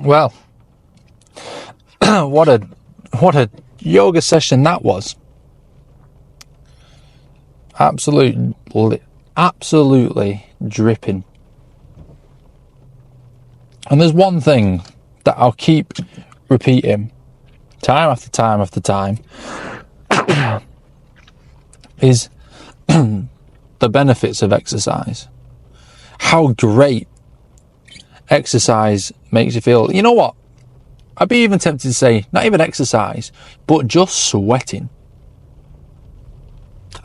Well, what a yoga session that was. Absolutely dripping. And there's one thing that I'll keep repeating time after time after time is the benefits of exercise. How great exercise makes you feel. You know what? I'd be even tempted to say, not even exercise, but just sweating.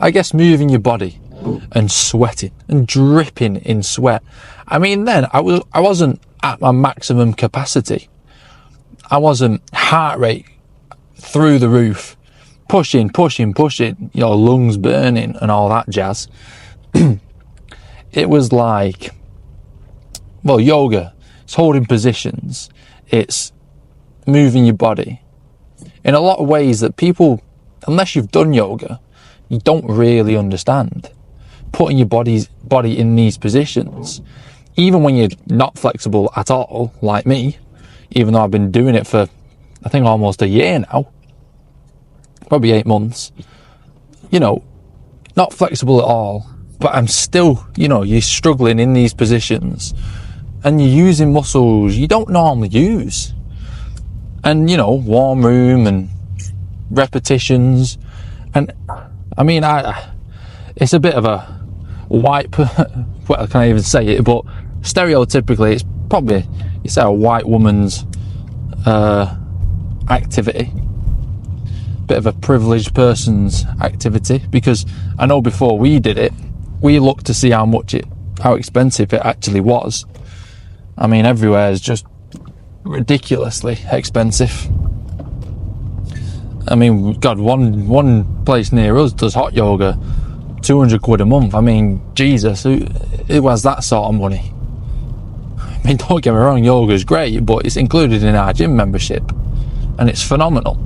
I guess moving your body and sweating and dripping in sweat. I mean, then I wasn't at my maximum capacity. I wasn't heart rate through the roof, pushing, lungs burning and all that jazz. It was like, well, yoga, it's holding positions, it's moving your body in a lot of ways that people, unless you've done yoga, you don't really understand. Putting your body in these positions, even when you're not flexible at all, like me, even though I've been doing it for, I think, almost a year now, probably 8 months, not flexible at all, but I'm still, you're struggling in these positions and you're using muscles you don't normally use. And, warm room and repetitions. And I mean, it's a bit of a white, well, I can't even say it, but stereotypically it's probably, you say, a white woman's activity. Bit of a privileged person's activity, because I know before we did it, we looked to see how expensive it actually was. I mean, everywhere is just ridiculously expensive. I mean, God, one place near us does hot yoga, 200 quid a month. I mean, Jesus, who has that sort of money? I mean, don't get me wrong, yoga is great, but it's included in our gym membership, and it's phenomenal.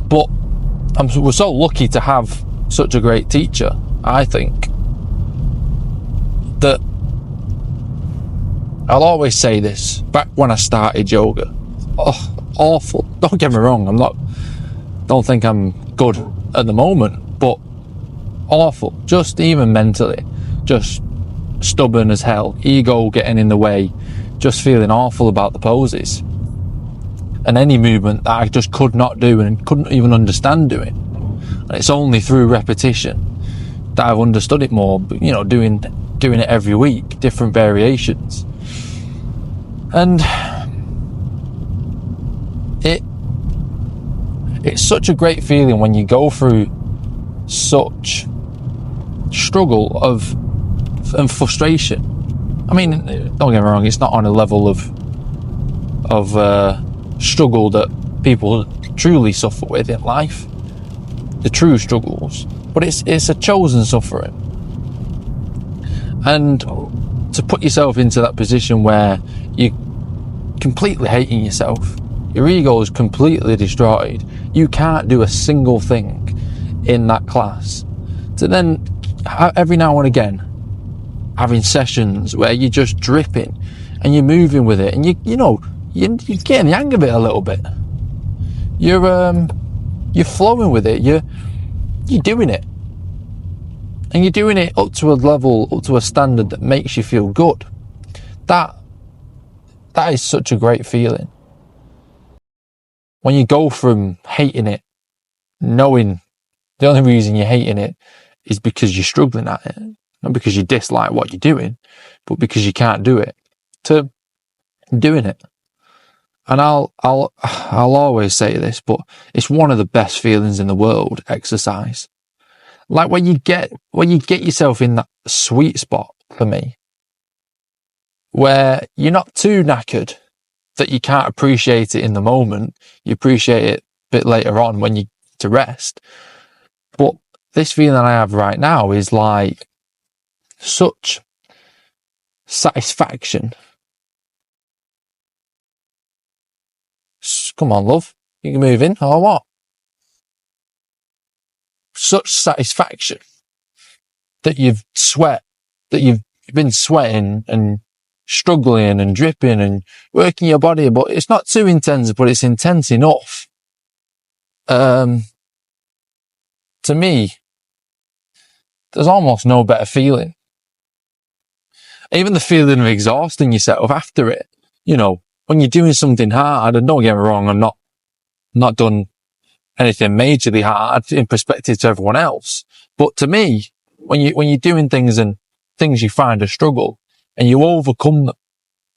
But we're so lucky to have such a great teacher, I think, that I'll always say this. Back when I started yoga, awful. Don't get me wrong, don't think I'm good at the moment, but awful. Just even mentally, just stubborn as hell, ego getting in the way, just feeling awful about the poses. And any movement that I just could not do and couldn't even understand doing. And it's only through repetition that I've understood it more, doing it every week, different variations. And it's such a great feeling when you go through such struggle and frustration. I mean, don't get me wrong, it's not on a level of struggle that people truly suffer with in life, the true struggles, but it's a chosen suffering. And to put yourself into that position where you're completely hating yourself, your ego is completely destroyed, you can't do a single thing in that class, to then every now and again having sessions where you're just dripping and you're moving with it, and you're getting the hang of it a little bit. You're flowing with it. You're doing it, and you're doing it up to a level, up to a standard that makes you feel good. That is such a great feeling. When you go from hating it, knowing the only reason you're hating it is because you're struggling at it, not because you dislike what you're doing, but because you can't do it, to doing it. And I'll always say this, but it's one of the best feelings in the world, exercise. Like when you get yourself in that sweet spot, for me, where you're not too knackered that you can't appreciate it in the moment. You appreciate it a bit later on when you to rest. But this feeling I have right now is like such satisfaction. Come on, love. You can move in or what? Such satisfaction that you've been sweating and struggling and dripping and working your body, but it's not too intense, but it's intense enough. To me, there's almost no better feeling. Even the feeling of exhausting yourself after it, you know, when you're doing something hard, and don't get me wrong, I'm not done anything majorly hard in perspective to everyone else. But to me, when you're doing things and things you find a struggle and you overcome them,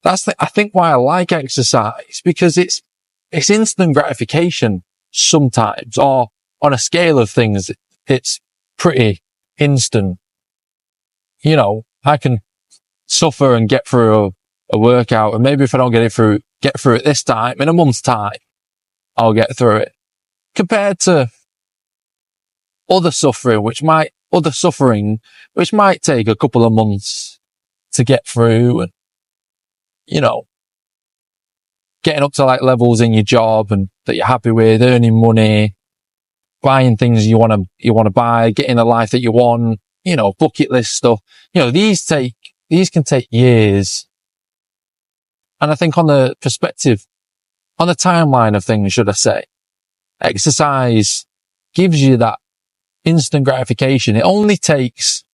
I think why I like exercise, because it's instant gratification sometimes, or on a scale of things, it's pretty instant. You know, I can suffer and get through a workout, and maybe if I don't get through it this time, in a month's time, I'll get through it. Compared to other suffering, which might take a couple of months to get through, and, you know, getting up to like levels in your job and that you're happy with, earning money, buying things you want to buy, getting the life that you want, you know, bucket list stuff. You know, these can take years. And I think on the timeline of things, should I say, exercise gives you that instant gratification. It only takes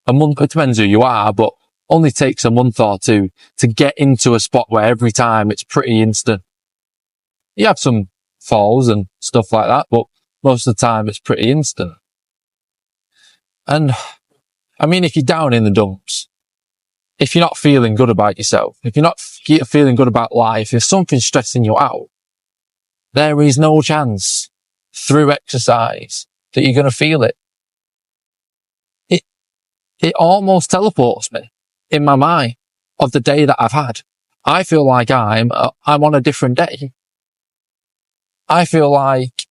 a month. It depends who you are, but only takes a month or two to get into a spot where every time it's pretty instant. You have some falls and stuff like that, but most of the time it's pretty instant. And I mean, if you're down in the dumps, if you're not feeling good about yourself, if you're not feeling good about life, if something's stressing you out, there is no chance through exercise that you're going to feel it. It almost teleports me in my mind of the day that I've had. I feel like I'm on a different day. I feel like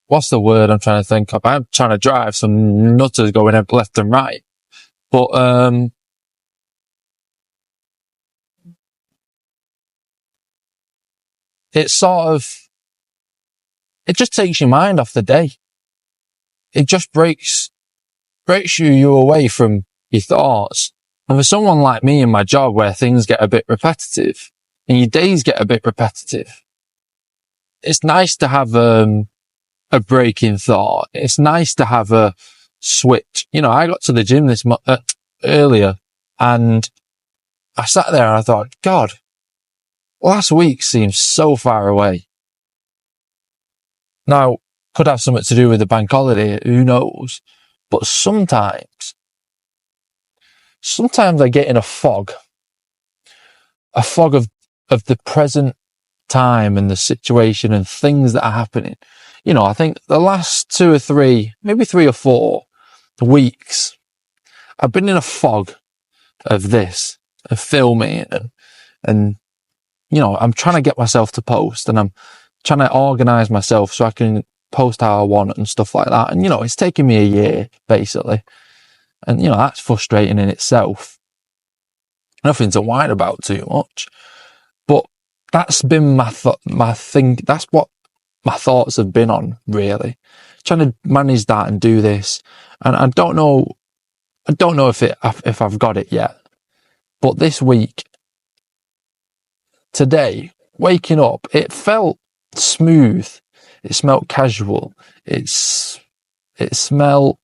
what's the word I'm trying to think of? I'm trying to drive some nutters going left and right. But, it just takes your mind off the day. It just breaks you away from your thoughts. And for someone like me in my job where things get a bit repetitive and your days get a bit repetitive, it's nice to have, a break in thought. It's nice to have a switch. You know, I got to the gym earlier and I sat there and I thought, God, last week seems so far away. Now, could have something to do with the bank holiday, who knows? But sometimes I get in a fog of the present time and the situation and things that are happening. You know, I think the last 2 or 3, maybe 3 or 4 weeks, I've been in a fog of filming and, you know, I'm trying to get myself to post and I'm trying to organize myself so I can post how I want and stuff like that. And, you know, it's taken me a year, basically. And, you know, that's frustrating in itself. Nothing to whine about too much. But that's been my thing. That's what my thoughts have been on, really. Trying to manage that and do this. And I don't know if I've got it yet. But this week, today, waking up, it felt smooth. It smelled casual. It felt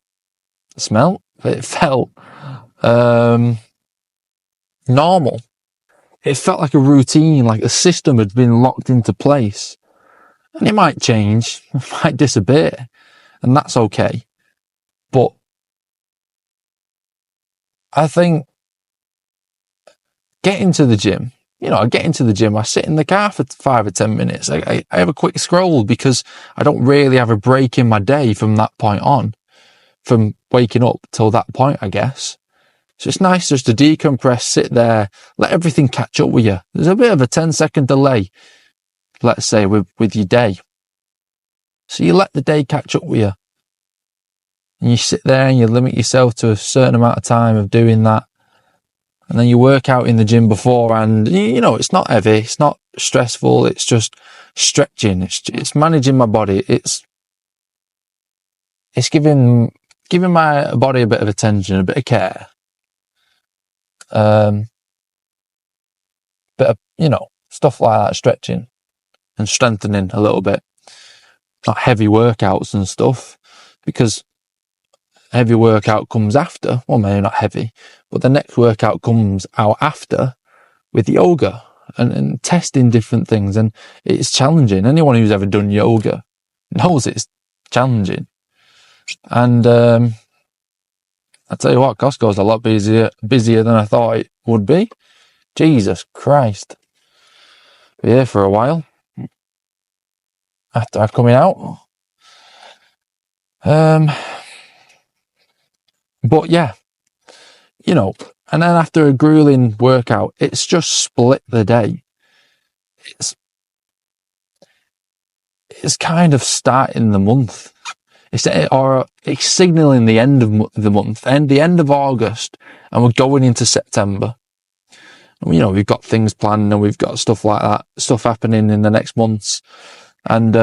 normal. It felt like a routine, like the system had been locked into place. And it might change, it might disappear, and that's okay. But I think getting to the gym, I sit in the car for 5 or 10 minutes. I have a quick scroll because I don't really have a break in my day from that point on, from waking up till that point, I guess. So it's nice just to decompress, sit there, let everything catch up with you. There's a bit of a 10-second delay, let's say, with your day. So you let the day catch up with you. And you sit there and you limit yourself to a certain amount of time of doing that. And then you work out in the gym before, and, you know, it's not heavy, it's not stressful, it's just stretching. It's managing my body. It's giving my body a bit of attention, a bit of care. Bit of, stuff like that, stretching and strengthening a little bit. Not heavy workouts and stuff, because heavy workout comes after, well, maybe not heavy, but the next workout comes out after with yoga and testing different things. And it's challenging. Anyone who's ever done yoga knows it's challenging. And I tell you what, Costco's a lot busier than I thought it would be. Jesus Christ. Be here for a while after coming out. But yeah, and then after a grueling workout, it's just split the day. It's kind of starting the month. It's signaling the end of the month, and the end of August, and we're going into September. We've got things planned, and we've got stuff like that, stuff happening in the next months. And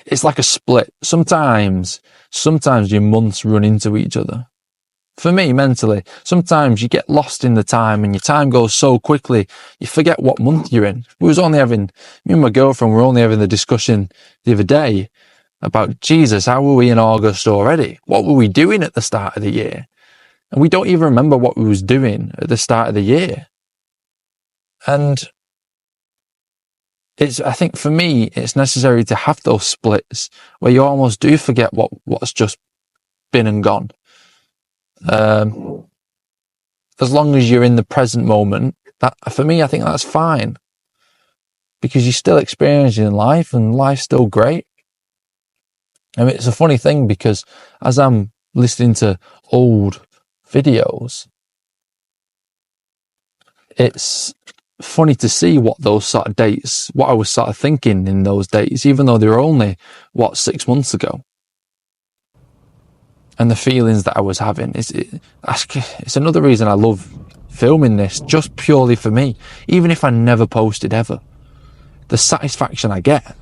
it's like a split. Sometimes your months run into each other. For me, mentally, sometimes you get lost in the time, and your time goes so quickly, you forget what month you're in. Me and my girlfriend were only having the discussion the other day about, Jesus, how were we in August already? What were we doing at the start of the year? And we don't even remember what we was doing at the start of the year. And I think for me, it's necessary to have those splits where you almost do forget what's just been and gone. As long as you're in the present moment, that, for me, I think that's fine, because you're still experiencing life, and life's still great. I mean, it's a funny thing, because as I'm listening to old videos, it's funny to see what those sort of dates, what I was sort of thinking in those days, even though they were only, 6 months ago. And the feelings that I was having. It's another reason I love filming this, just purely for me. Even if I never posted ever, the satisfaction I get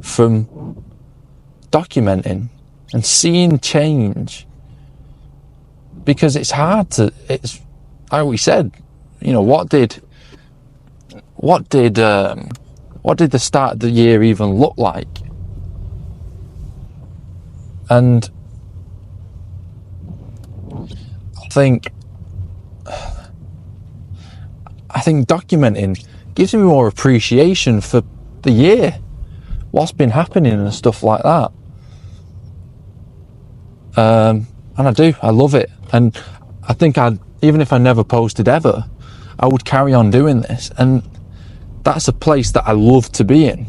from documenting and seeing change. Because it's hard to, like we said, what did the start of the year even look like? And I think documenting gives me more appreciation for the year, what's been happening and stuff like that. And I love it. And I think even if I never posted ever, I would carry on doing this. And that's a place that I love to be in,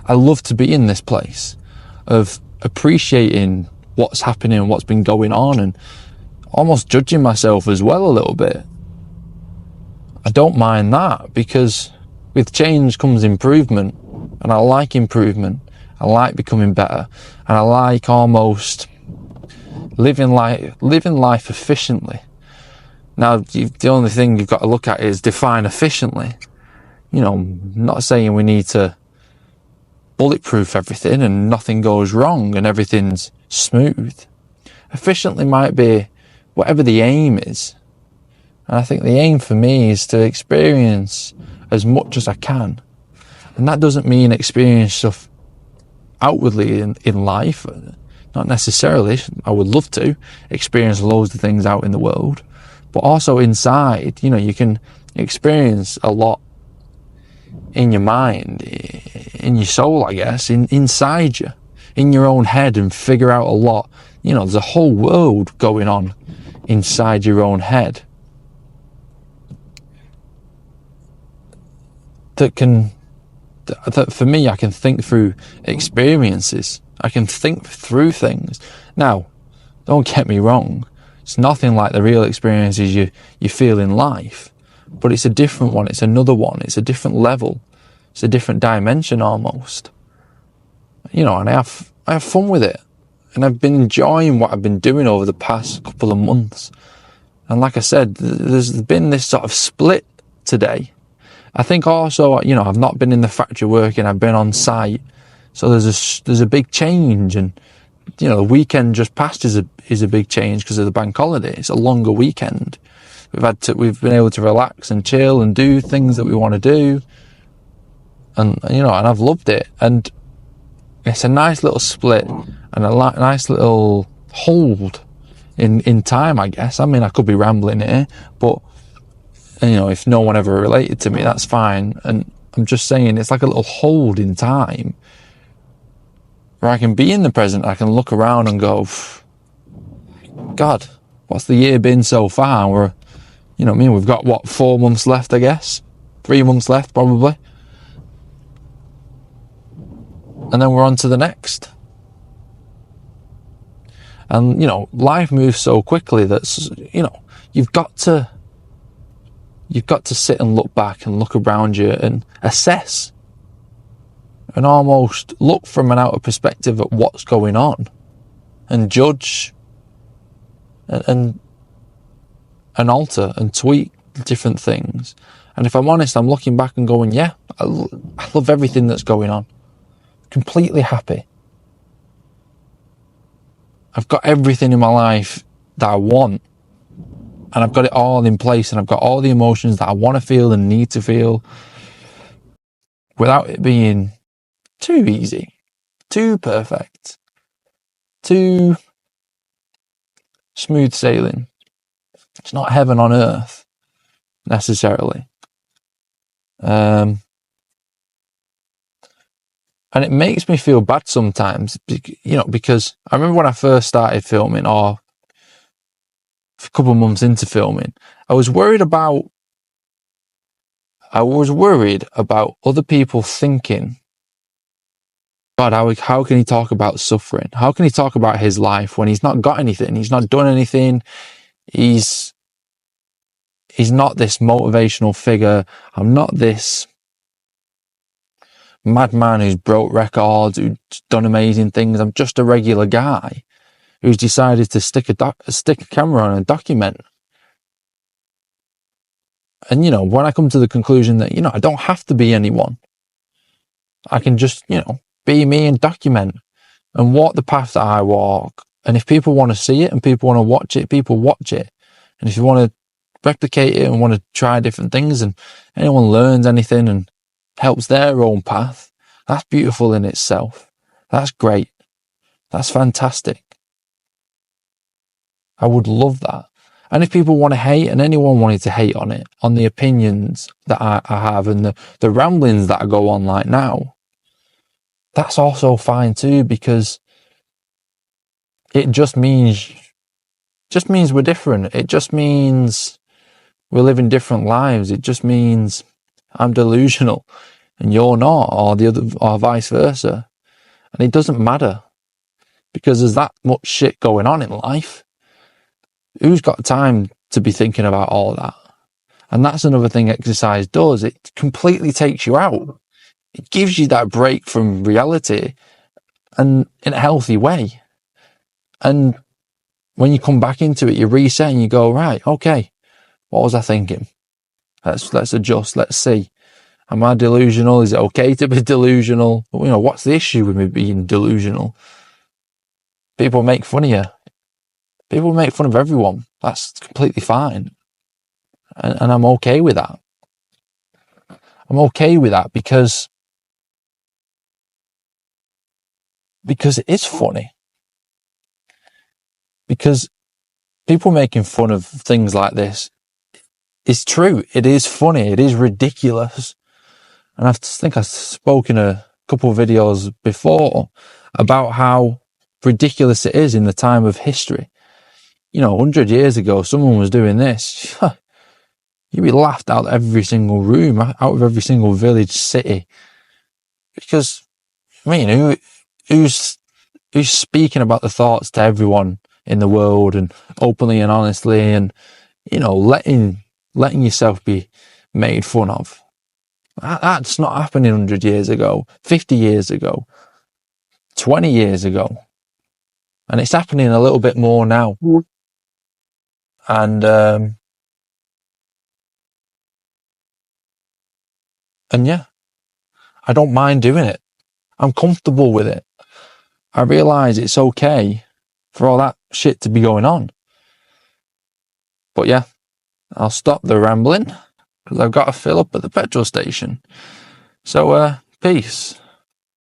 I love to be in this place of appreciating what's happening and what's been going on, and almost judging myself as well a little bit. I don't mind that, because with change comes improvement, and I like improvement. I like becoming better, and I like almost living life efficiently. Now, the only thing you've got to look at is define efficiently. Not saying we need to bulletproof everything and nothing goes wrong and everything's smooth. Efficiently might be whatever the aim is. And I think the aim for me is to experience as much as I can. And that doesn't mean experience stuff outwardly in life. Not necessarily. I would love to experience loads of things out in the world. But also inside, you can experience a lot in your mind, in your soul, I guess, inside you, in your own head, and figure out a lot. There's a whole world going on inside your own head that for me, I can think through experiences. I can think through things. Now, don't get me wrong. It's nothing like the real experiences you feel in life, but it's a different one. It's another one. It's a different level. It's a different dimension almost. And I have fun with it. And I've been enjoying what I've been doing over the past couple of months. And like I said, there's been this sort of split today. I think also, I've not been in the factory working, I've been on site. So there's a big change, and, the weekend just past is a big change because of the bank holiday. It's a longer weekend. We've been able to relax and chill and do things that we want to do. And, and I've loved it. And it's a nice little split and a nice little hold in time, I guess. I mean, I could be rambling here, but, if no one ever related to me, that's fine. And I'm just saying it's like a little hold in time where I can be in the present. I can look around and go, God, what's the year been so far? We're, we've got 4 months left, I guess. 3 months left, probably. And then we're on to the next. And, life moves so quickly that, you've got to sit and look back and look around you and assess and almost look from an outer perspective at what's going on and judge and alter and tweak different things. And if I'm honest, I'm looking back and going, yeah, I love everything that's going on. Completely happy. I've got everything in my life that I want, and I've got it all in place, and I've got all the emotions that I want to feel and need to feel without it being too easy, too perfect, too smooth sailing. It's not heaven on earth necessarily. And it makes me feel bad sometimes, because I remember when I first started filming, or a couple of months into filming, I was worried about other people thinking, God, how can he talk about suffering? How can he talk about his life when he's not got anything? He's not done anything. He's not this motivational figure. I'm not this madman who's broke records, who's done amazing things. I'm just a regular guy who's decided to stick a camera on and document. And, when I come to the conclusion that, I don't have to be anyone, I can just, be me and document and walk the path that I walk. And if people want to see it and people want to watch it, people watch it. And if you want to replicate it and want to try different things, and anyone learns anything and helps their own path, that's beautiful in itself. That's great. That's fantastic. I would love that. And if people want to hate, and anyone wanted to hate on it, on the opinions that I have and the ramblings that I go on like now, that's also fine too, because it just means we're different. It just means we're living different lives. It just means I'm delusional and you're not, or vice versa. And it doesn't matter, because there's that much shit going on in life. Who's got time to be thinking about all that? And that's another thing exercise does. It completely takes you out. It gives you that break from reality, and in a healthy way. And when you come back into it, you reset and you go, right, okay, what was I thinking? Let's adjust. Let's see. Am I delusional? Is it okay to be delusional? What's the issue with me being delusional? People make fun of you. People make fun of everyone. That's completely fine. And I'm okay with that. I'm okay with that because it is funny. Because people making fun of things like this is true. It is funny. It is ridiculous. And I think I've spoken a couple of videos before about how ridiculous it is in the time of history. 100 years ago, someone was doing this. You'd be laughed out of every single room, out of every single village, city. Because, who's speaking about the thoughts to everyone in the world, and openly and honestly, and, letting yourself be made fun of? That's not happening 100 years ago, 50 years ago, 20 years ago. And it's happening a little bit more now. And yeah, I don't mind doing it. I'm comfortable with it. I realise it's okay for all that shit to be going on. But yeah, I'll stop the rambling because I've got to fill up at the petrol station. So, peace.